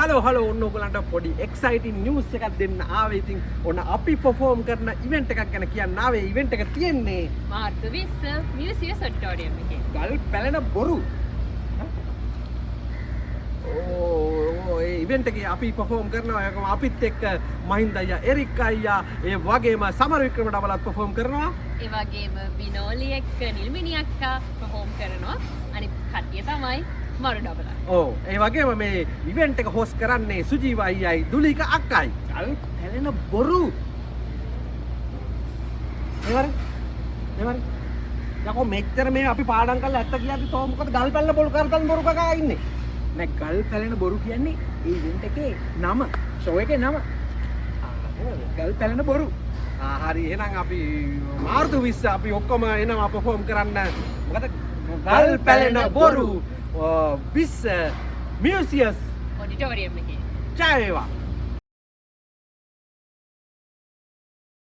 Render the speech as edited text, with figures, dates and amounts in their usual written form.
Hello ඔන්න ඔයගලන්ට පොඩි එක්සයිටින් නිවුස් එකක් දෙන්න ආවේ. ඉතින් ඔන්න අපි perform කරන ඉවෙන්ට් එකක් ගැන කියන්න ආවේ. ඉවෙන්ට් එක තියෙන්නේ මාර්තු 20 මියුසියස් ඔඩිටෝරියම් එකේ. ගල් පැලෙන බොරු. ඒ ඉවෙන්ට් එකේ අපි perform කරනවා. ඒකම අපිත් එක්ක මහින්ද අයියා, එරික් අයියා, ඒ වගේම සමර වික්‍රම ඩබලත් perform කරනවා. ඒ වගේම විනෝලි එක්ක නිල්මිනි අක්කා perform කරනවා. අනිත් කට්ටිය තමයි මරු ඩබලත්. ඒ වගේම මේ ඉවෙන්ට් එක හොස්ට් කරන්නේ සුජීව අයියයි දුලික අක්කයි. ගල් පැලෙන බොරු. එවර යකෝ මෙච්චර මේ අපි පාඩම් කරලා ඇත්ත කියද්දි තෝ මොකද ගල් පැලෙන බොරු කරතන් බොරු කකා ඉන්නේ. නෑ ගල් පැලෙන බොරු කියන්නේ ඒ ඉවෙන්ට් එකේ නම, ෂෝ එකේ නම. ගල් පැලෙන බොරු. හරි එහෙනම් අපි මාර්තු 20 අපි ඔක්කොම එනවා perform කරන්න. මොකද ගල් පැලෙන බොරු 20 මියුසියස් ඔඩිටෝරියම් එකේ. ජය වේවා.